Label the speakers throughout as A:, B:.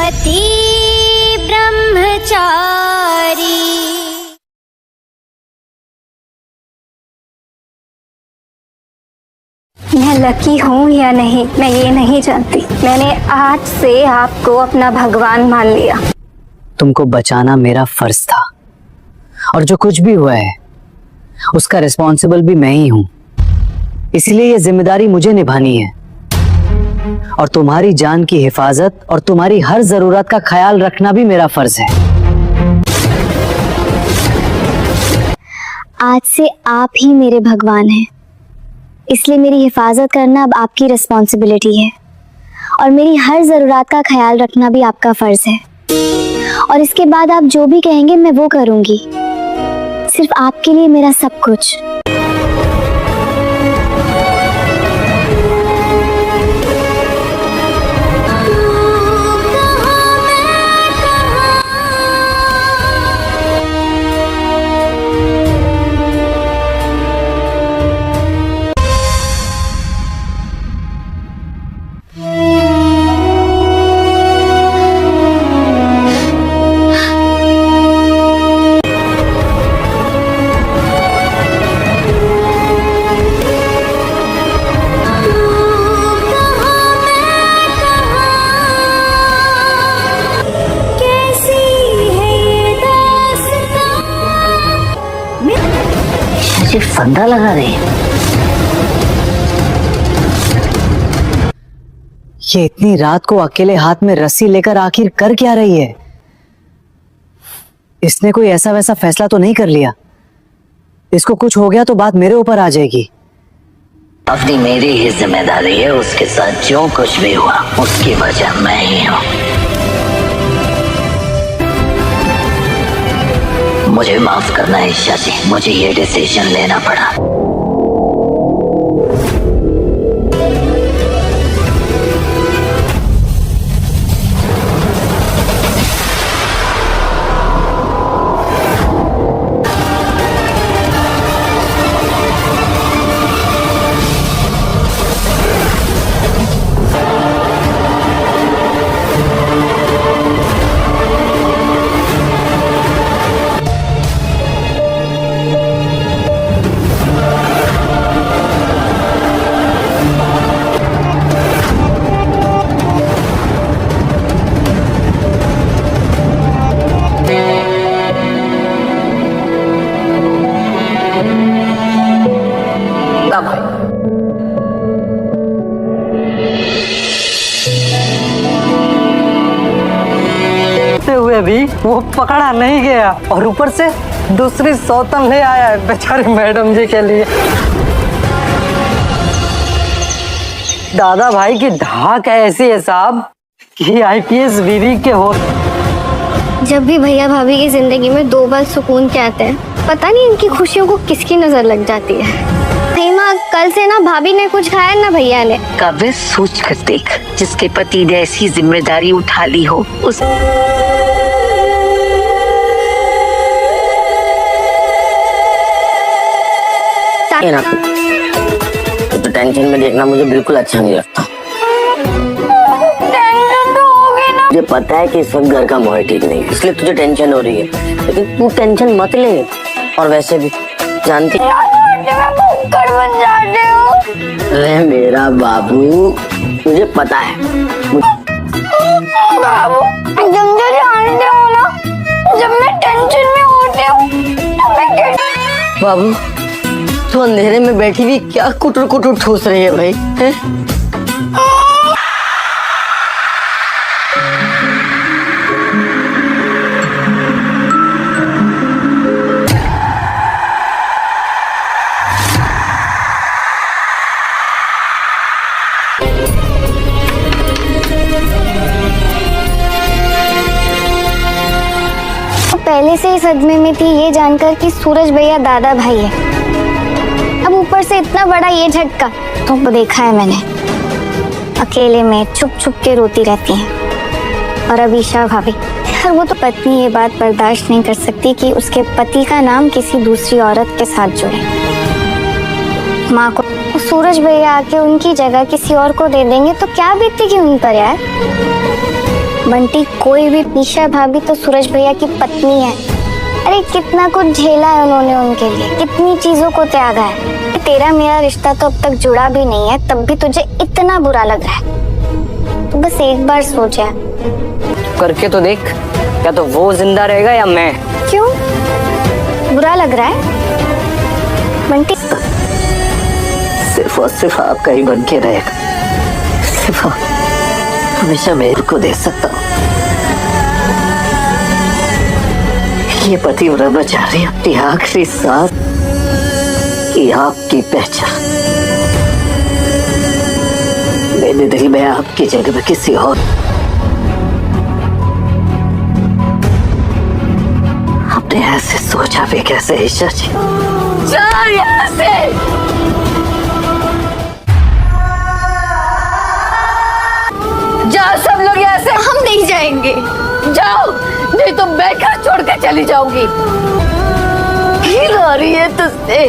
A: पति ब्रह्मचारी। मैं लकी हूँ या नहीं मैं ये नहीं जानती। मैंने आज से आपको अपना भगवान मान लिया।
B: तुमको बचाना मेरा फर्ज था और जो कुछ भी हुआ है उसका रिस्पॉन्सिबल भी मैं ही हूँ, इसलिए ये जिम्मेदारी मुझे निभानी है और तुम्हारी जान की हिफाजत और तुम्हारी हर जरूरत का ख्याल रखना भी मेरा फर्ज है।
A: आज से आप ही मेरे भगवान हैं, इसलिए मेरी हिफाजत करना अब आपकी रिस्पॉन्सिबिलिटी है और मेरी हर ज़रूरत का ख्याल रखना भी आपका फ़र्ज़ है। और इसके बाद आप जो भी कहेंगे मैं वो करूँगी, सिर्फ आपके लिए मेरा सब कुछ।
B: फंदा लगा रहे हैं। ये इतनी रात को अकेले हाथ में रस्सी लेकर आखिर कर क्या रही है? इसने कोई ऐसा वैसा फैसला तो नहीं कर लिया? इसको कुछ हो गया तो बात मेरे ऊपर आ जाएगी।
C: अपनी मेरी ही जिम्मेदारी है, उसके साथ जो कुछ भी हुआ उसकी वजह मैं ही हूँ। मुझे माफ करना है ईशा जी, मुझे ये डिसीजन लेना पड़ा।
D: हुए भी वो पकड़ा नहीं गया और ऊपर से दूसरी सौतन ले आया है बेचारी मैडम जी के लिए। दादा भाई की धाक ऐसी है साहब कि आईपीएस बीवी के हो।
A: जब भी भैया भाभी की जिंदगी में दो बार सुकून के आते हैं, पता नहीं इनकी खुशियों को किसकी नजर लग जाती है। नहीं माँ, कल से ना भाभी ने कुछ खाया ना भैया ने।
C: कभी सोच कर देख, जिसके पति ने ऐसी जिम्मेदारी उठा ली हो उस तो टेंशन में देखना मुझे बिल्कुल अच्छा नहीं लगता।
A: टेंशन तो होगी ना।
C: मुझे पता है कि इस वक्त घर का माहौल ठीक नहीं, इसलिए तुझे टेंशन हो रही है, लेकिन तू टेंशन मत ले। और वैसे भी जानती
A: बन जाते हो।
C: अरे मेरा बाबू, मुझे पता है।
A: बाबू, जब मुझे जानते हो ना, जब मैं टेंशन में होती हूँ
C: बाबू, तू अंधेरे में बैठी हुई क्या कुटुर कुटुर ठूस रही है भाई? है?
A: पहले से ही सदमे में थी ये जानकर कि सूरज भैया दादा भाई है। अब ऊपर से इतना बड़ा ये झटका तो देखा है मैंने। अकेले में छुप छुप के रोती रहती हैं। और अब ईशा भाभी, और वो तो पत्नी ये बात बर्दाश्त नहीं कर सकती कि उसके पति का नाम किसी दूसरी औरत के साथ जुड़े। माँ को सूरज भैया आके उनकी जगह किसी और को दे देंगे तो क्या बीतेगी उन पर यार। बंटी, कोई भी ईशा भाभी तो सूरज भैया की पत्नी है। अरे कितना कुछ झेला है उन्होंने उनके लिए, कितनी चीजों को त्यागा है। तेरा मेरा रिश्ता तो अब तक जुड़ा भी नहीं है, तब भी तुझे इतना बुरा लग रहा है। तो बस एक बार सोच यार।
C: करके तो देख, या तो वो जिंदा रहेगा या मैं।
A: क्यों बुरा लग रहा है बंटी?
C: सिर्फ और सिर्फ आपका ही बन के रहेगा, सिर्फ आप हमेशा मेरे को दे सकता हूँ। ये पतिव्रता बेचारी अपनी आखिरी सांस की आपकी पहचान। मेरे दिल में आपकी जगह में किसी और। आपने ऐसे सोचा भी कैसे ईशा जी? चल यहाँ से। जाओ सब लोग यहाँ से।
A: हम नहीं जाएंगे।
C: जाओ, नहीं तो मैं घर छोड़ के चली जाऊंगी। आ रही है तुझसे।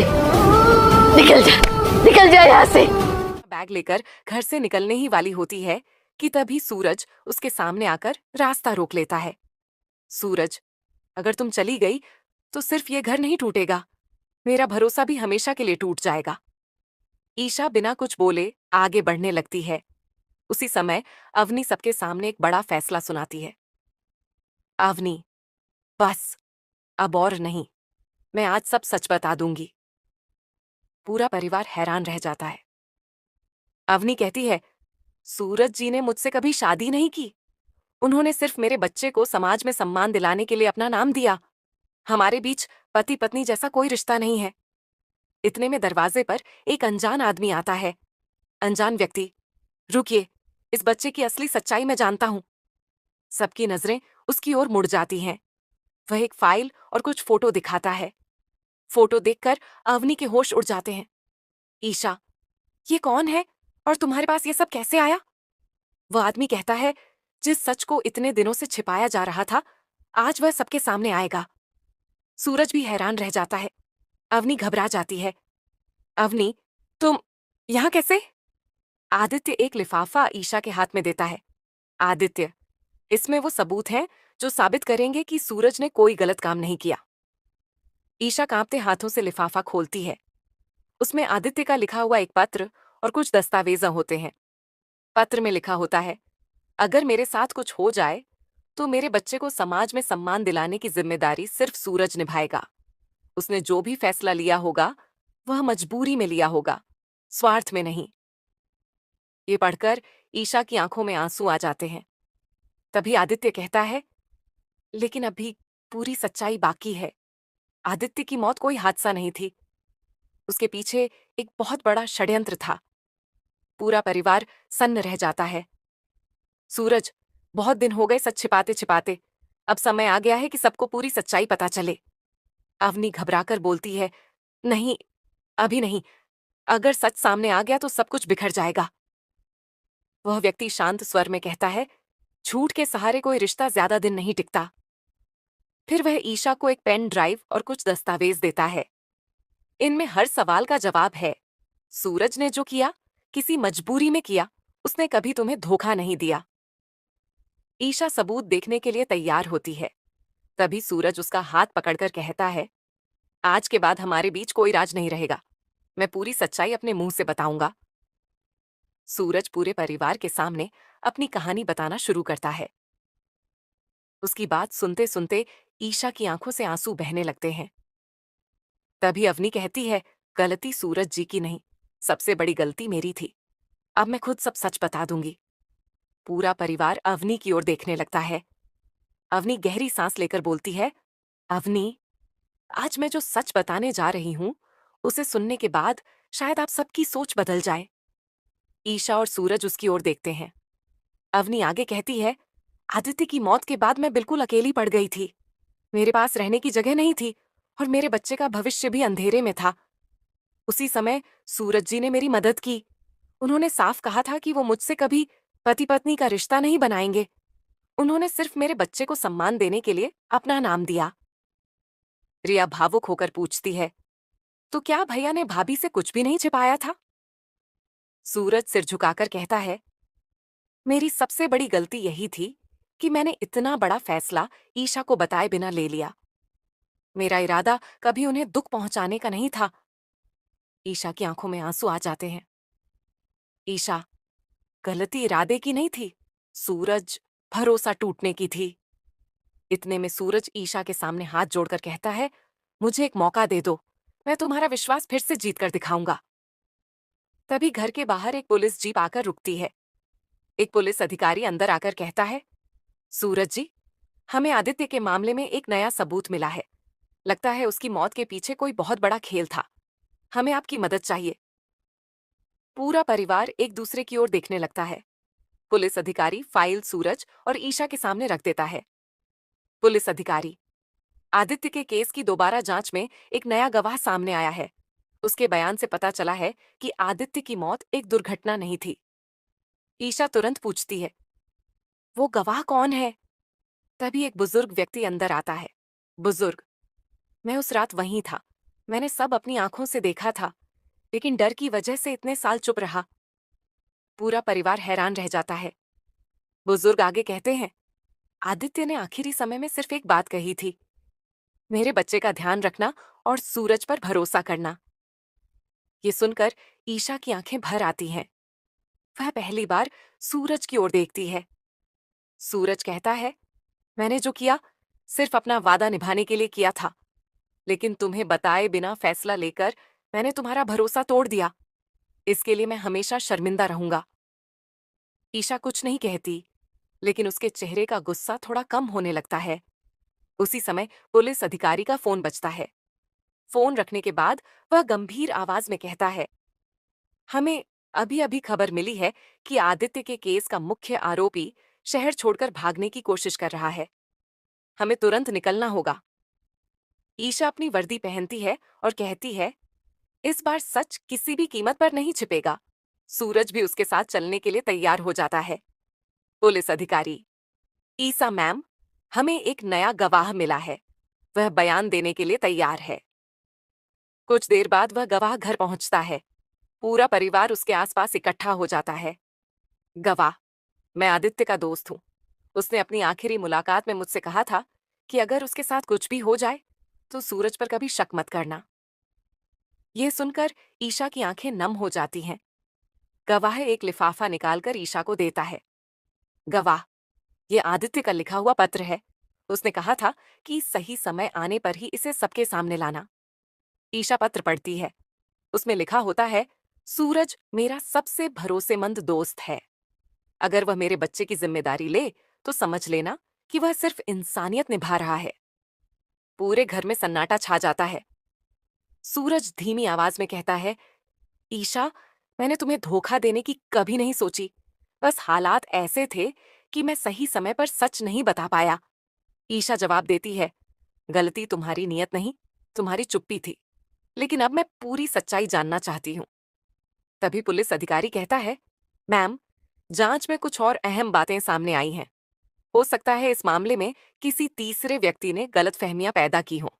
C: निकल जा यहाँ से।
E: बैग लेकर घर से निकलने ही वाली होती है कि तभी सूरज उसके सामने आकर रास्ता रोक लेता है। सूरज, अगर तुम चली गई तो सिर्फ ये घर नहीं टूटेगा, मेरा भरोसा भी हमेशा के लिए टूट जाएगा। ईशा बिना कुछ बोले आगे बढ़ने लगती है। उसी समय अवनी सबके सामने एक बड़ा फैसला सुनाती है। अवनी, बस अब और नहीं, मैं आज सब सच बता दूंगी। पूरा परिवार हैरान रह जाता है। अवनी कहती है, सूरज जी ने मुझसे कभी शादी नहीं की। उन्होंने सिर्फ मेरे बच्चे को समाज में सम्मान दिलाने के लिए अपना नाम दिया। हमारे बीच पति पत्नी जैसा कोई रिश्ता नहीं है। इतने में दरवाजे पर एक अनजान आदमी आता है। अनजान व्यक्ति, रुकिए, इस बच्चे की असली सच्चाई मैं जानता हूं। सबकी नजरें उसकी ओर मुड़ जाती हैं। वह एक फाइल और कुछ फोटो दिखाता है। फोटो देखकर अवनी के होश उड़ जाते हैं। ईशा, ये कौन है और तुम्हारे पास ये सब कैसे आया? वह आदमी कहता है, जिस सच को इतने दिनों से छिपाया जा रहा था, आज वह सबके सामने आएगा। सूरज भी हैरान रह जाता है। अवनी घबरा जाती है। अवनी, तुम यहां कैसे? आदित्य एक लिफाफा ईशा के हाथ में देता है। आदित्य, इसमें वो सबूत हैं जो साबित करेंगे कि सूरज ने कोई गलत काम नहीं किया। ईशा कांपते हाथों से लिफाफा खोलती है। उसमें आदित्य का लिखा हुआ एक पत्र और कुछ दस्तावेज होते हैं। पत्र में लिखा होता है, अगर मेरे साथ कुछ हो जाए तो मेरे बच्चे को समाज में सम्मान दिलाने की जिम्मेदारी सिर्फ सूरज निभाएगा। उसने जो भी फैसला लिया होगा वह मजबूरी में लिया होगा, स्वार्थ में नहीं। ये पढ़कर ईशा की आंखों में आंसू आ जाते हैं। तभी आदित्य कहता है, लेकिन अभी पूरी सच्चाई बाकी है। आदित्य की मौत कोई हादसा नहीं थी, उसके पीछे एक बहुत बड़ा षड्यंत्र था। पूरा परिवार सन्न रह जाता है। सूरज, बहुत दिन हो गए सच छिपाते छिपाते, अब समय आ गया है कि सबको पूरी सच्चाई पता चले। अवनी घबराकर बोलती है, नहीं, अभी नहीं, अगर सच सामने आ गया तो सब कुछ बिखर जाएगा। वह व्यक्ति शांत स्वर में कहता है, झूठ के सहारे कोई रिश्ता ज्यादा दिन नहीं टिकता। फिर वह ईशा को एक पेन ड्राइव और कुछ दस्तावेज देता है। इनमें हर सवाल का जवाब है। सूरज ने जो किया किसी मजबूरी में किया, उसने कभी तुम्हें धोखा नहीं दिया। ईशा सबूत देखने के लिए तैयार होती है। तभी सूरज उसका हाथ पकड़कर कहता है, आज के बाद हमारे बीच कोई राज नहीं रहेगा, मैं पूरी सच्चाई अपने मुंह से बताऊंगा। सूरज पूरे परिवार के सामने अपनी कहानी बताना शुरू करता है। उसकी बात सुनते सुनते ईशा की आंखों से आंसू बहने लगते हैं। तभी अवनी कहती है, गलती सूरज जी की नहीं, सबसे बड़ी गलती मेरी थी। अब मैं खुद सब सच बता दूंगी। पूरा परिवार अवनी की ओर देखने लगता है। अवनी गहरी सांस लेकर बोलती है, अवनी, आज मैं जो सच बताने जा रही हूं उसे सुनने के बाद शायद आप सबकी सोच बदल जाए। ईशा और सूरज उसकी ओर देखते हैं। अवनी आगे कहती है, आदित्य की मौत के बाद मैं बिल्कुल अकेली पड़ गई थी। मेरे पास रहने की जगह नहीं थी और मेरे बच्चे का भविष्य भी अंधेरे में था। उसी समय सूरज जी ने मेरी मदद की। उन्होंने साफ कहा था कि वो मुझसे कभी पति पत्नी का रिश्ता नहीं बनाएंगे। उन्होंने सिर्फ मेरे बच्चे को सम्मान देने के लिए अपना नाम दिया। रिया भावुक होकर पूछती है, तो क्या भैया ने भाभी से कुछ भी नहीं छिपाया था? सूरज सिर झुकाकर कहता है, मेरी सबसे बड़ी गलती यही थी कि मैंने इतना बड़ा फैसला ईशा को बताए बिना ले लिया। मेरा इरादा कभी उन्हें दुख पहुंचाने का नहीं था। ईशा की आंखों में आंसू आ जाते हैं। ईशा, गलती इरादे की नहीं थी, सूरज, भरोसा टूटने की थी। इतने में सूरज ईशा के सामने हाथ जोड़कर कहता है, मुझे एक मौका दे दो, मैं तुम्हारा विश्वास फिर से जीत कर दिखाऊंगा। तभी घर के बाहर एक पुलिस जीप आकर रुकती है। एक पुलिस अधिकारी अंदर आकर कहता है, सूरज जी, हमें आदित्य के मामले में एक नया सबूत मिला है। लगता है उसकी मौत के पीछे कोई बहुत बड़ा खेल था। हमें आपकी मदद चाहिए। पूरा परिवार एक दूसरे की ओर देखने लगता है। पुलिस अधिकारी फाइल सूरज और ईशा के सामने रख देता है। पुलिस अधिकारी, आदित्य के केस की दोबारा जांच में एक नया गवाह सामने आया है। उसके बयान से पता चला है कि आदित्य की मौत एक दुर्घटना नहीं थी। ईशा तुरंत पूछती है, वो गवाह कौन है? तभी एक बुजुर्ग व्यक्ति अंदर आता है। बुजुर्ग, मैं उस रात वहीं था। मैंने सब अपनी आंखों से देखा था, लेकिन डर की वजह से इतने साल चुप रहा। पूरा परिवार हैरान रह जाता है। बुजुर्ग आगे कहते हैं, आदित्य ने आखिरी समय में सिर्फ एक बात कही थी, मेरे बच्चे का ध्यान रखना और सूरज पर भरोसा करना। ये सुनकर ईशा की आंखें भर आती हैं। वह पहली बार सूरज की ओर देखती है। सूरज कहता है, मैंने जो किया सिर्फ अपना वादा निभाने के लिए किया था, लेकिन तुम्हें बताए बिना फैसला लेकर मैंने तुम्हारा भरोसा तोड़ दिया। इसके लिए मैं हमेशा शर्मिंदा रहूंगा। ईशा कुछ नहीं कहती, लेकिन उसके चेहरे का गुस्सा थोड़ा कम होने लगता है। उसी समय पुलिस अधिकारी का फोन बजता है। फोन रखने के बाद वह गंभीर आवाज में कहता है, हमें अभी अभी खबर मिली है कि आदित्य के केस का मुख्य आरोपी शहर छोड़कर भागने की कोशिश कर रहा है। हमें तुरंत निकलना होगा। ईशा अपनी वर्दी पहनती है और कहती है, इस बार सच किसी भी कीमत पर नहीं छिपेगा। सूरज भी उसके साथ चलने के लिए तैयार हो जाता है। पुलिस अधिकारी, ईसा मैम, हमें एक नया गवाह मिला है। वह बयान देने के लिए तैयार है। कुछ देर बाद वह गवाह घर पहुंचता है। पूरा परिवार उसके आसपास इकट्ठा हो जाता है। गवाह, मैं आदित्य का दोस्त हूं। उसने अपनी आखिरी मुलाकात में मुझसे कहा था कि अगर उसके साथ कुछ भी हो जाए तो सूरज पर कभी शक मत करना। यह सुनकर ईशा की आंखें नम हो जाती हैं। गवाह एक लिफाफा निकालकर ईशा को देता है। गवाह, यह आदित्य का लिखा हुआ पत्र है। उसने कहा था कि सही समय आने पर ही इसे सबके सामने लाना। ईशा पत्र पढ़ती है। उसमें लिखा होता है, सूरज मेरा सबसे भरोसेमंद दोस्त है। अगर वह मेरे बच्चे की जिम्मेदारी ले तो समझ लेना कि वह सिर्फ इंसानियत निभा रहा है। पूरे घर में सन्नाटा छा जाता है। सूरज धीमी आवाज में कहता है, ईशा, मैंने तुम्हें धोखा देने की कभी नहीं सोची। बस हालात ऐसे थे कि मैं सही समय पर सच नहीं बता पाया। ईशा जवाब देती है, गलती तुम्हारी नियत नहीं, तुम्हारी चुप्पी थी। लेकिन अब मैं पूरी सच्चाई जानना चाहती हूं। तभी पुलिस अधिकारी कहता है, मैम, जांच में कुछ और अहम बातें सामने आई हैं। हो सकता है इस मामले में किसी तीसरे व्यक्ति ने गलतफहमियां पैदा की हों।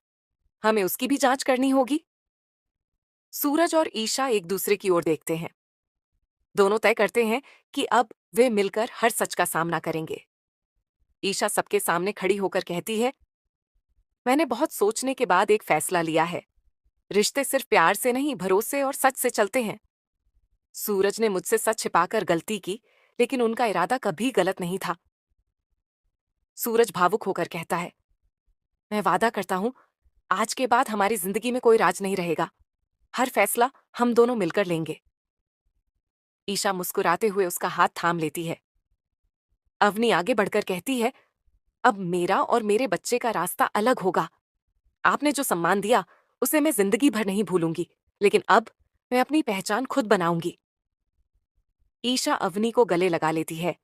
E: हमें उसकी भी जांच करनी होगी। सूरज और ईशा एक दूसरे की ओर देखते हैं। दोनों तय करते हैं कि अब वे मिलकर हर सच का सामना करेंगे। ईशा सबके सामने खड़ी होकर कहती है, मैंने बहुत सोचने के बाद एक फैसला लिया है। रिश्ते सिर्फ प्यार से नहीं, भरोसे और सच से चलते हैं। सूरज ने मुझसे सच छिपाकर गलती की, लेकिन उनका इरादा कभी गलत नहीं था। सूरज भावुक होकर कहता है, मैं वादा करता हूं, आज के बाद हमारी जिंदगी में कोई राज नहीं रहेगा। हर फैसला हम दोनों मिलकर लेंगे। ईशा मुस्कुराते हुए उसका हाथ थाम लेती है। अवनी आगे बढ़कर कहती है, अब मेरा और मेरे बच्चे का रास्ता अलग होगा। आपने जो सम्मान दिया उसे मैं जिंदगी भर नहीं भूलूंगी, लेकिन अब मैं अपनी पहचान खुद बनाऊंगी। ईशा अवनी को गले लगा लेती है।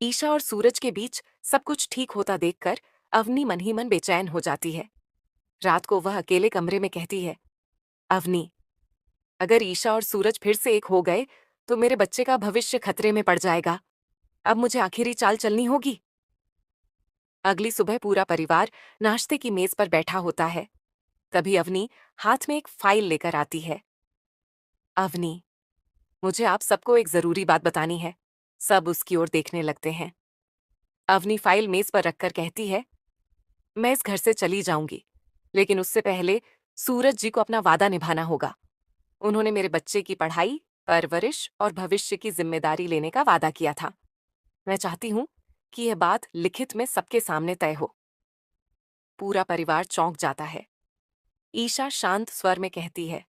E: ईशा और सूरज के बीच सब कुछ ठीक होता देखकर अवनी मन ही मन बेचैन हो जाती है। रात को वह अकेले कमरे में कहती है, अवनी, अगर ईशा और सूरज फिर से एक हो गए तो मेरे बच्चे का भविष्य खतरे में पड़ जाएगा। अब मुझे आखिरी चाल चलनी होगी। अगली सुबह पूरा परिवार नाश्ते की मेज पर बैठा होता है। तभी अवनी हाथ में एक फाइल लेकर आती है। अवनी, मुझे आप सबको एक जरूरी बात बतानी है। सब उसकी ओर देखने लगते हैं। अवनी फाइल मेज पर रखकर कहती है, मैं इस घर से चली जाऊंगी, लेकिन उससे पहले सूरज जी को अपना वादा निभाना होगा। उन्होंने मेरे बच्चे की पढ़ाई, परवरिश और भविष्य की जिम्मेदारी लेने का वादा किया था। मैं चाहती हूं कि यह बात लिखित में सबके सामने तय हो। पूरा परिवार चौंक जाता है। ईशा शांत स्वर में कहती है,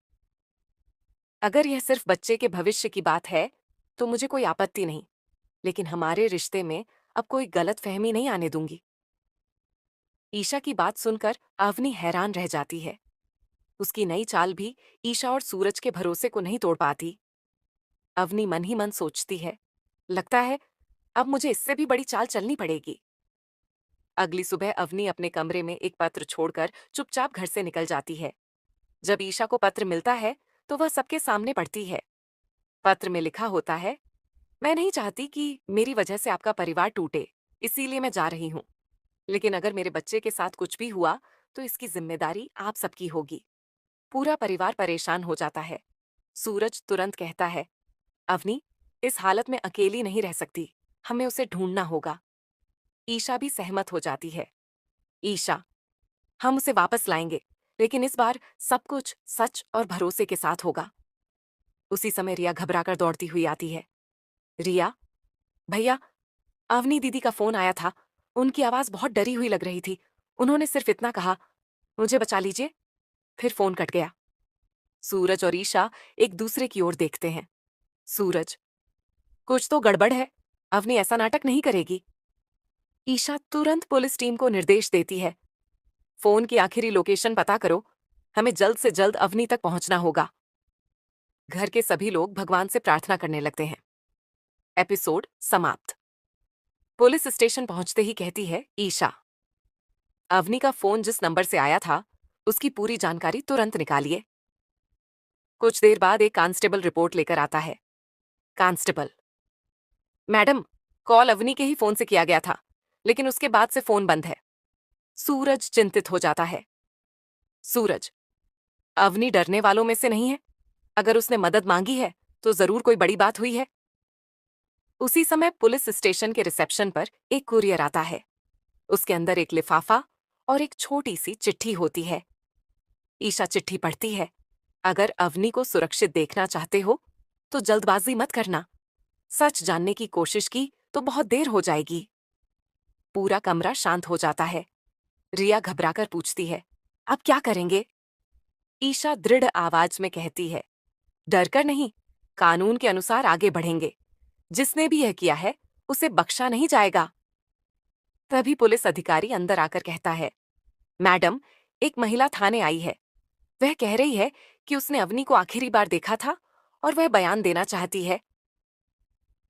E: अगर यह सिर्फ बच्चे के भविष्य की बात है तो मुझे कोई आपत्ति नहीं, लेकिन हमारे रिश्ते में अब कोई गलतफहमी नहीं आने दूंगी। ईशा की बात सुनकर अवनी हैरान रह जाती है। उसकी नई चाल भी ईशा और सूरज के भरोसे को नहीं तोड़ पाती। अवनी मन ही मन सोचती है, लगता है अब मुझे इससे भी बड़ी चाल चलनी पड़ेगी। अगली सुबह अवनी अपने कमरे में एक पत्र छोड़कर चुपचाप घर से निकल जाती है। जब ईशा को पत्र मिलता है तो वह सबके सामने पढ़ती है। पत्र में लिखा होता है, मैं नहीं चाहती कि मेरी वजह से आपका परिवार टूटे, इसीलिए मैं जा रही हूं। लेकिन अगर मेरे बच्चे के साथ कुछ भी हुआ तो इसकी जिम्मेदारी आप सबकी होगी। पूरा परिवार परेशान हो जाता है। सूरज तुरंत कहता है, अवनी इस हालत में अकेली नहीं रह सकती, हमें उसे ढूंढना होगा। ईशा भी सहमत हो जाती है। ईशा, हम उसे वापस लाएंगे, लेकिन इस बार सब कुछ सच और भरोसे के साथ होगा। उसी समय रिया घबराकर दौड़ती हुई आती है। रिया, भैया, अवनी दीदी का फोन आया था। उनकी आवाज बहुत डरी हुई लग रही थी। उन्होंने सिर्फ इतना कहा, मुझे बचा लीजिए। फिर फोन कट गया। सूरज और ईशा एक दूसरे की ओर देखते हैं। सूरज, कुछ तो गड़बड़ है, अवनी ऐसा नाटक नहीं करेगी। ईशा तुरंत पुलिस टीम को निर्देश देती है, फोन की आखिरी लोकेशन पता करो, हमें जल्द से जल्द अवनी तक पहुंचना होगा। घर के सभी लोग भगवान से प्रार्थना करने लगते हैं। एपिसोड समाप्त। पुलिस स्टेशन पहुंचते ही कहती है ईशा, अवनी का फोन जिस नंबर से आया था उसकी पूरी जानकारी तुरंत निकालिए। कुछ देर बाद एक कांस्टेबल रिपोर्ट लेकर आता है। कांस्टेबल, मैडम, कॉल अवनी के ही फोन से किया गया था, लेकिन उसके बाद से फोन बंद है। सूरज चिंतित हो जाता है। सूरज, अवनी डरने वालों में से नहीं है। अगर उसने मदद मांगी है तो जरूर कोई बड़ी बात हुई है। उसी समय पुलिस स्टेशन के रिसेप्शन पर एक कुरियर आता है। उसके अंदर एक लिफाफा और एक छोटी सी चिट्ठी होती है। ईशा चिट्ठी पढ़ती है, अगर अवनी को सुरक्षित देखना चाहते हो तो जल्दबाजी मत करना। सच जानने की कोशिश की तो बहुत देर हो जाएगी। पूरा कमरा शांत हो जाता है। रिया घबराकर पूछती है, अब क्या करेंगे? ईशा दृढ़ आवाज में कहती है, डरकर नहीं, कानून के अनुसार आगे बढ़ेंगे। जिसने भी यह किया है उसे बख्शा नहीं जाएगा। तभी पुलिस अधिकारी अंदर आकर कहता है, मैडम, एक महिला थाने आई है। वह कह रही है कि उसने अवनी को आखिरी बार देखा था और वह बयान देना चाहती है।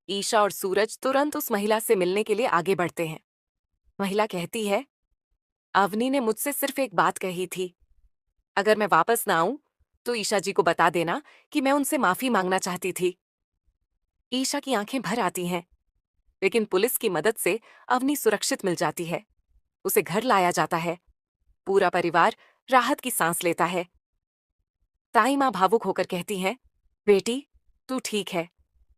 E: ईशा और सूरज तुरंत उस महिला से मिलने के लिए आगे बढ़ते हैं। महिला कहती है, अवनी ने मुझसे सिर्फ एक बात कही थी, अगर मैं वापस ना आऊं तो ईशा जी को बता देना कि मैं उनसे माफी मांगना चाहती थी। ईशा की आंखें भर आती हैं, लेकिन पुलिस की मदद से अवनी सुरक्षित मिल जाती है। उसे घर लाया जाता है। पूरा परिवार राहत की सांस लेता है। ताई माँ भावुक होकर कहती हैं, बेटी, तू ठीक है,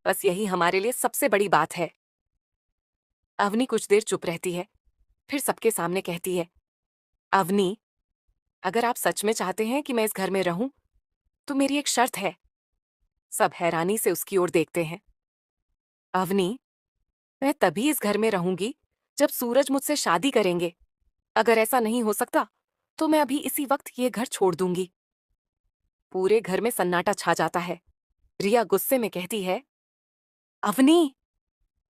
E: बस यही हमारे लिए सबसे बड़ी बात है। अवनी कुछ देर चुप रहती है, फिर सबके सामने कहती है, अवनी, अगर आप सच में चाहते हैं कि मैं इस घर में रहूं तो मेरी एक शर्त है। सब हैरानी से उसकी ओर देखते हैं। अवनी, मैं तभी इस घर में रहूंगी जब सूरज मुझसे शादी करेंगे। अगर ऐसा नहीं हो सकता तो मैं अभी इसी वक्त ये घर छोड़ दूंगी। पूरे घर में सन्नाटा छा जाता है। रिया गुस्से में कहती है, अवनी,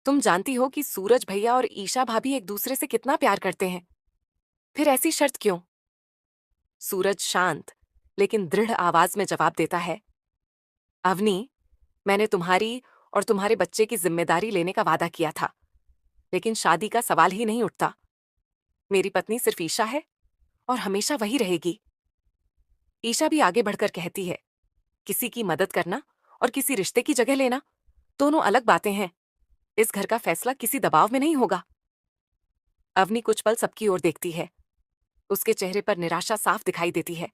E: तुम जानती हो कि सूरज भैया और ईशा भाभी एक दूसरे से कितना प्यार करते हैं, फिर ऐसी शर्त क्यों? सूरज शांत लेकिन दृढ़ आवाज में जवाब देता है, अवनी, मैंने तुम्हारी और तुम्हारे बच्चे की जिम्मेदारी लेने का वादा किया था, लेकिन शादी का सवाल ही नहीं उठता। मेरी पत्नी सिर्फ ईशा है और हमेशा वही रहेगी। ईशा भी आगे बढ़कर कहती है, किसी की मदद करना और किसी रिश्ते की जगह लेना दोनों अलग बातें हैं। इस घर का फैसला किसी दबाव में नहीं होगा। अवनी कुछ पल सबकी ओर देखती है। उसके चेहरे पर निराशा साफ दिखाई देती है।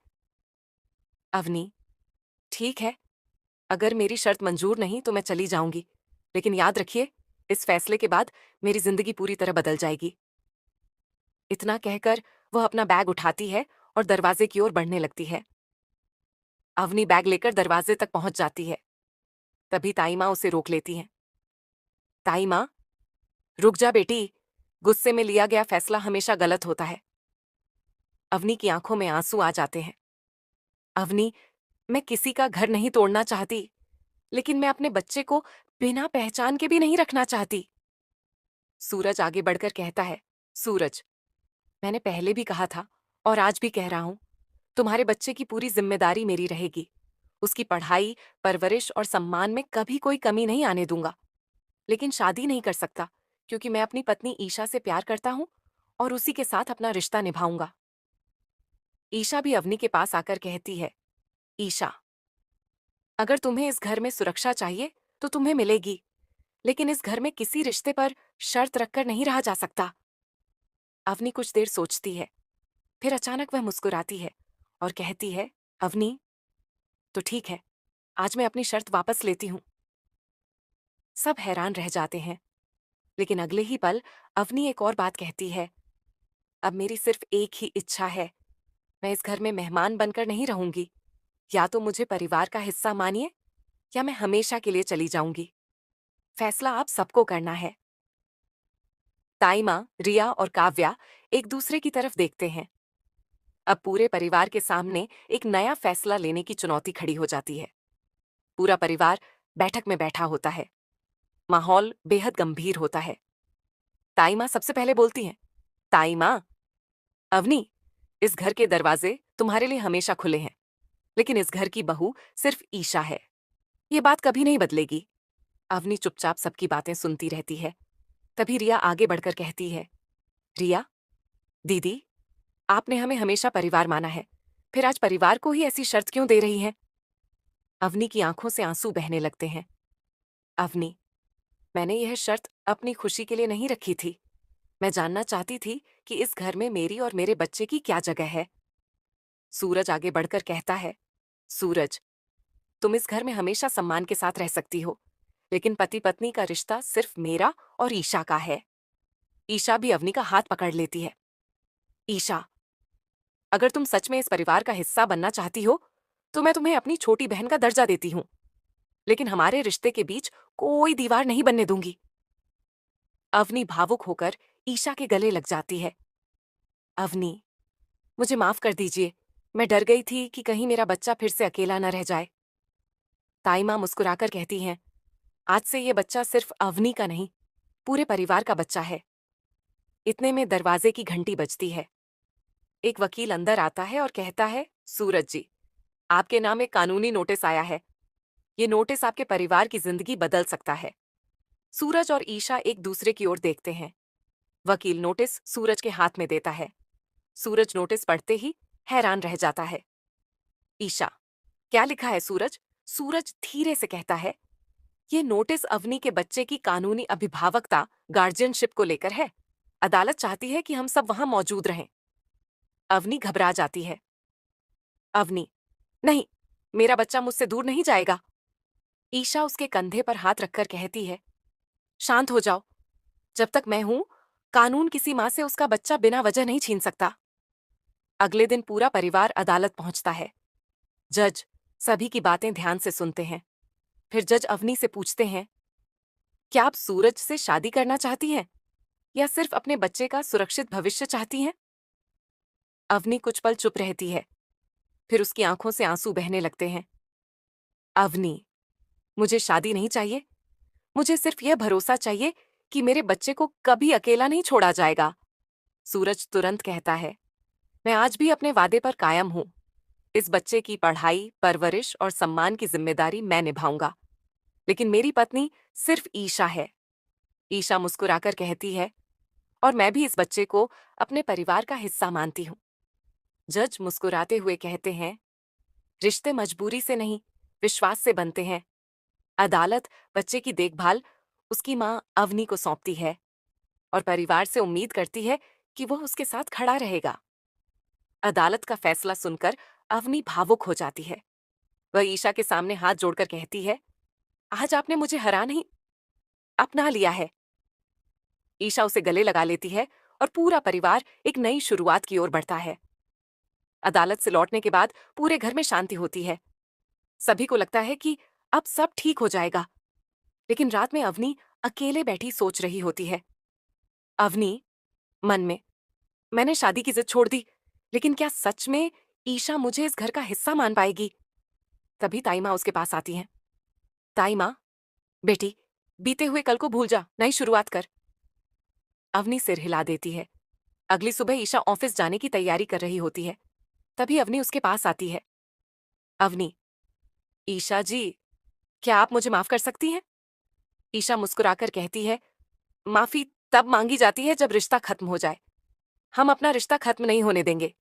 E: अवनी, ठीक है, अगर मेरी शर्त मंजूर नहीं तो मैं चली जाऊंगी, लेकिन याद रखिए, इस फैसले के बाद मेरी जिंदगी पूरी तरह बदल जाएगी। इतना कहकर वह अपना बैग उठाती है और दरवाजे की ओर बढ़ने लगती है। अवनी बैग लेकर दरवाजे तक पहुंच जाती है। तभी ताई माँ उसे रोक लेती हैं। ताई माँ, रुक जा बेटी, गुस्से में लिया गया फैसला हमेशा गलत होता है। अवनी की आंखों में आंसू आ जाते हैं। अवनी, मैं किसी का घर नहीं तोड़ना चाहती, लेकिन मैं अपने बच्चे को बिना पहचान के भी नहीं रखना चाहती। सूरज आगे बढ़कर कहता है, सूरज, मैंने पहले भी कहा था और आज भी कह रहा हूं, तुम्हारे बच्चे की पूरी जिम्मेदारी मेरी रहेगी। उसकी पढ़ाई, परवरिश और सम्मान में कभी कोई कमी नहीं आने दूंगा। लेकिन शादी नहीं कर सकता, क्योंकि मैं अपनी पत्नी ईशा से प्यार करता हूं और उसी के साथ अपना रिश्ता निभाऊंगा। ईशा भी अवनी के पास आकर कहती है, ईशा, अगर तुम्हें इस घर में सुरक्षा चाहिए तो तुम्हें मिलेगी, लेकिन इस घर में किसी रिश्ते पर शर्त रखकर नहीं रहा जा सकता। अवनी कुछ देर सोचती है, फिर अचानक वह मुस्कुराती है और कहती है, अवनी, तो ठीक है, आज मैं अपनी शर्त वापस लेती हूं। सब हैरान रह जाते हैं, लेकिन अगले ही पल अवनी एक और बात कहती है, अब मेरी सिर्फ एक ही इच्छा है, मैं इस घर में मेहमान बनकर नहीं रहूंगी। या तो मुझे परिवार का हिस्सा मानिए, या मैं हमेशा के लिए चली जाऊंगी। फैसला आप सबको करना है। ताई माँ, रिया और काव्या एक दूसरे की तरफ देखते हैं। अब पूरे परिवार के सामने एक नया फैसला लेने की चुनौती खड़ी हो जाती है। पूरा परिवार बैठक में बैठा होता है। माहौल बेहद गंभीर होता है। ताई माँ सबसे पहले बोलती हैं, ताई माँ, अवनी, इस घर के दरवाजे तुम्हारे लिए हमेशा खुले हैं, लेकिन इस घर की बहू सिर्फ ईशा है। ये बात कभी नहीं बदलेगी। अवनी चुपचाप सबकी बातें सुनती रहती है। तभी रिया आगे बढ़कर कहती है, रिया, दीदी, आपने हमें हमेशा परिवार माना है, फिर आज परिवार को ही ऐसी शर्त क्यों दे रही हैं? अवनी की आंखों से आंसू बहने लगते हैं। अवनी, मैंने यह शर्त अपनी खुशी के लिए नहीं रखी थी। मैं जानना चाहती थी कि इस घर में मेरी और मेरे बच्चे की क्या जगह है। सूरज आगे बढ़कर कहता है, सूरज, तुम इस घर में हमेशा सम्मान के साथ रह सकती हो, लेकिन पति पत्नी का रिश्ता सिर्फ मेरा और ईशा का है। ईशा भी अवनी का हाथ पकड़ लेती है। ईशा, अगर तुम सच में इस परिवार का हिस्सा बनना चाहती हो, तो मैं तुम्हें अपनी छोटी बहन का दर्जा देती हूं, लेकिन हमारे रिश्ते के बीच कोई दीवार नहीं बनने दूंगी। अवनी भावुक होकर ईशा के गले लग जाती है। अवनी, मुझे माफ कर दीजिए, मैं डर गई थी कि कहीं मेरा बच्चा फिर से अकेला न रह जाए। ताई माँ मुस्कुराकर कहती हैं, आज से ये बच्चा सिर्फ अवनी का नहीं, पूरे परिवार का बच्चा है। इतने में दरवाजे की घंटी बजती है। एक वकील अंदर आता है और कहता है, सूरज जी, आपके नाम एक कानूनी नोटिस आया है। ये नोटिस आपके परिवार की जिंदगी बदल सकता है। सूरज और ईशा एक दूसरे की ओर देखते हैं। वकील नोटिस सूरज के हाथ में देता है। सूरज नोटिस पढ़ते ही हैरान रह जाता है। ईशा, क्या लिखा है सूरज? सूरज धीरे से कहता है, ये नोटिस अवनी के बच्चे की कानूनी अभिभावकता, गार्जियनशिप को लेकर है। अदालत चाहती है कि हम सब वहां मौजूद रहें। अवनी घबरा जाती है। अवनी, नहीं, मेरा बच्चा मुझसे दूर नहीं जाएगा। ईशा उसके कंधे पर हाथ रखकर कहती है, शांत हो जाओ। जब तक मैं हूं, कानून किसी मां से उसका बच्चा बिना वजह नहीं छीन सकता। अगले दिन पूरा परिवार अदालत पहुंचता है। जज सभी की बातें ध्यान से सुनते हैं। फिर जज अवनी से पूछते हैं, क्या आप सूरज से शादी करना चाहती हैं, या सिर्फ अपने बच्चे का सुरक्षित भविष्य चाहती हैं? अवनी कुछ पल चुप रहती है, फिर उसकी आंखों से आंसू बहने लगते हैं। अवनी, मुझे शादी नहीं चाहिए, मुझे सिर्फ यह भरोसा चाहिए कि मेरे बच्चे को कभी अकेला नहीं छोड़ा जाएगा। सूरज तुरंत कहता है, मैं आज भी अपने वादे पर कायम हूं। इस बच्चे की पढ़ाई, परवरिश और सम्मान की जिम्मेदारी मैं निभाऊंगा, लेकिन मेरी पत्नी सिर्फ ईशा है। ईशा मुस्कुराकर कहती है, और मैं भी इस बच्चे को अपने परिवार का हिस्सा मानती हूं। जज मुस्कुराते हुए कहते हैं, रिश्ते मजबूरी से नहीं, विश्वास से बनते हैं। अदालत बच्चे की देखभाल उसकी मां अवनी को सौंपती है और परिवार से उम्मीद करती है कि वह उसके साथ खड़ा रहेगा। अदालत का फैसला सुनकर अवनी भावुक हो जाती है। वह ईशा के सामने हाथ जोड़कर कहती है, आज आपने मुझे हरा नहीं, अपना लिया है। ईशा उसे गले लगा लेती है और पूरा परिवार एक नई शुरुआत की ओर बढ़ता है। अदालत से लौटने के बाद पूरे घर में शांति होती है। सभी को लगता है कि अब सब ठीक हो जाएगा, लेकिन रात में अवनी अकेले बैठी सोच रही होती है। अवनी मन में, मैंने शादी की जिद छोड़ दी, लेकिन क्या सच में ईशा मुझे इस घर का हिस्सा मान पाएगी? तभी ताई माँ उसके पास आती हैं। ताई माँ, बेटी, बीते हुए कल को भूल जा, नई शुरुआत कर। अवनी सिर हिला देती है। अगली सुबह ईशा ऑफिस जाने की तैयारी कर रही होती है। तभी अवनी उसके पास आती है। अवनी, ईशा जी, क्या आप मुझे माफ कर सकती हैं? ईशा मुस्कुराकर कहती है, माफी तब मांगी जाती है जब रिश्ता खत्म हो जाए। हम अपना रिश्ता खत्म नहीं होने देंगे।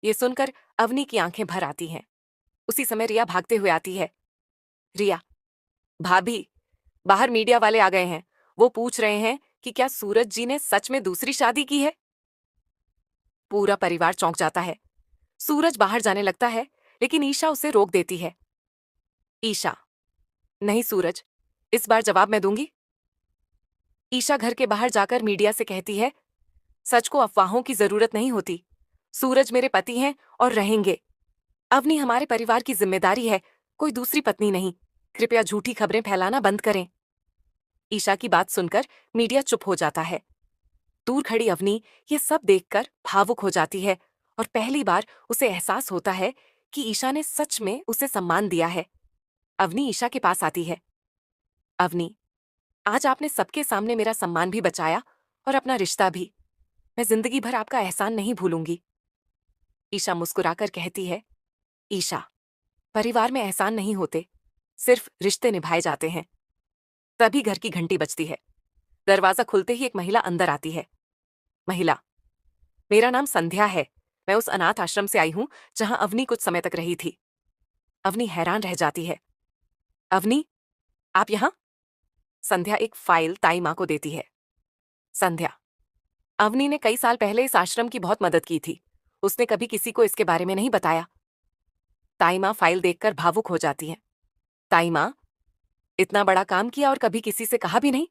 E: ये सुनकर अवनी की आंखें भर आती हैं। उसी समय रिया भागते हुए आती है। रिया, भाभी, बाहर मीडिया वाले आ गए हैं। वो पूछ रहे हैं कि क्या सूरज जी ने सच में दूसरी शादी की है? पूरा परिवार चौंक जाता है। सूरज बाहर जाने लगता है, लेकिन ईशा उसे रोक देती है। ईशा, नहीं सूरज, इस बार जवाब मैं दूंगी। ईशा घर के बाहर जाकर मीडिया से कहती है, सच को अफवाहों की जरूरत नहीं होती। सूरज मेरे पति हैं और रहेंगे। अवनी हमारे परिवार की जिम्मेदारी है, कोई दूसरी पत्नी नहीं। कृपया झूठी खबरें फैलाना बंद करें। ईशा की बात सुनकर मीडिया चुप हो जाता है। दूर खड़ी अवनी ये सब देखकर भावुक हो जाती है और पहली बार उसे एहसास होता है कि ईशा ने सच में उसे सम्मान दिया है। अवनी ईशा के पास आती है। अवनी, आज आपने सबके सामने मेरा सम्मान भी बचाया और अपना रिश्ता भी। मैं जिंदगी भर आपका एहसान नहीं भूलूंगी। ईशा मुस्कुराकर कहती है, ईशा, परिवार में एहसान नहीं होते, सिर्फ रिश्ते निभाए जाते हैं। तभी घर की घंटी बजती है। दरवाजा खुलते ही एक महिला अंदर आती है। महिला, मेरा नाम संध्या है। मैं उस अनाथ आश्रम से आई हूं जहां अवनी कुछ समय तक रही थी। अवनी हैरान रह जाती है। अवनी, आप यहां? संध्या एक फाइल ताई मां को देती है। संध्या, अवनी ने कई साल पहले इस आश्रम की बहुत मदद की थी। उसने कभी किसी को इसके बारे में नहीं बताया। ताई मां फाइल देखकर भावुक हो जाती हैं। ताई मां, इतना बड़ा काम किया और कभी किसी से कहा भी नहीं?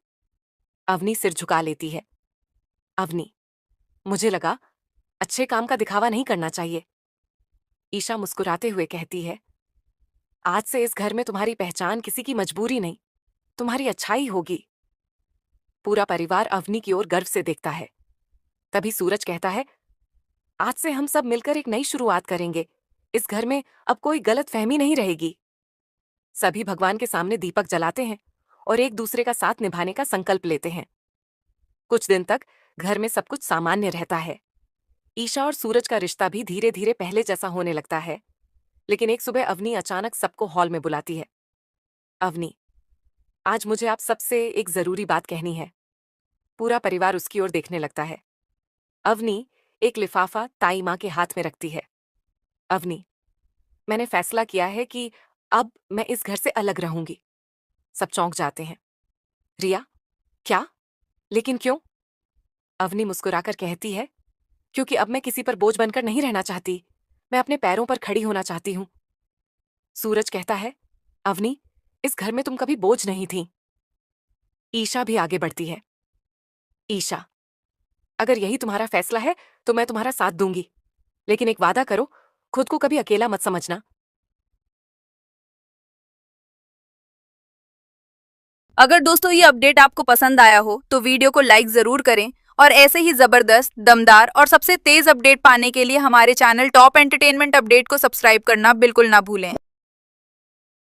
E: अवनी सिर झुका लेती है। अवनी, मुझे लगा अच्छे काम का दिखावा नहीं करना चाहिए। ईशा मुस्कुराते हुए कहती है, आज से इस घर में तुम्हारी पहचान किसी की मजबूरी नहीं, तुम्हारी अच्छाई होगी। पूरा परिवार अवनी की ओर गर्व से देखता है। तभी सूरज कहता है, आज से हम सब मिलकर एक नई शुरुआत करेंगे। इस घर में अब कोई गलत फहमी नहीं रहेगी। सभी भगवान के सामने दीपक जलाते हैं और एक दूसरे का साथ निभाने का संकल्प लेते हैं। कुछ दिन तक घर में सब कुछ सामान्य रहता है। ईशा और सूरज का रिश्ता भी धीरे धीरे पहले जैसा होने लगता है। लेकिन एक सुबह अवनी अचानक सबको हॉल में बुलाती है। अवनी, आज मुझे आप सबसे एक जरूरी बात कहनी है। पूरा परिवार उसकी ओर देखने लगता है। अवनी एक लिफाफा ताई मां के हाथ में रखती है। अवनी, मैंने फैसला किया है कि अब मैं इस घर से अलग रहूंगी। सब चौंक जाते हैं। रिया, क्या? लेकिन क्यों? अवनी मुस्कुराकर कहती है, क्योंकि अब मैं किसी पर बोझ बनकर नहीं रहना चाहती। मैं अपने पैरों पर खड़ी होना चाहती हूं। सूरज कहता है, अवनी, इस घर में तुम कभी बोझ नहीं थी। ईशा भी आगे बढ़ती है। ईशा, अगर यही तुम्हारा फैसला है तो मैं तुम्हारा साथ दूंगी, लेकिन एक वादा करो, खुद को कभी अकेला मत समझना।
F: अगर दोस्तों ये अपडेट आपको पसंद आया हो तो वीडियो को लाइक जरूर करें और ऐसे ही जबरदस्त, दमदार और सबसे तेज अपडेट पाने के लिए हमारे चैनल टॉप एंटरटेनमेंट अपडेट को सब्सक्राइब करना बिल्कुल ना भूलें।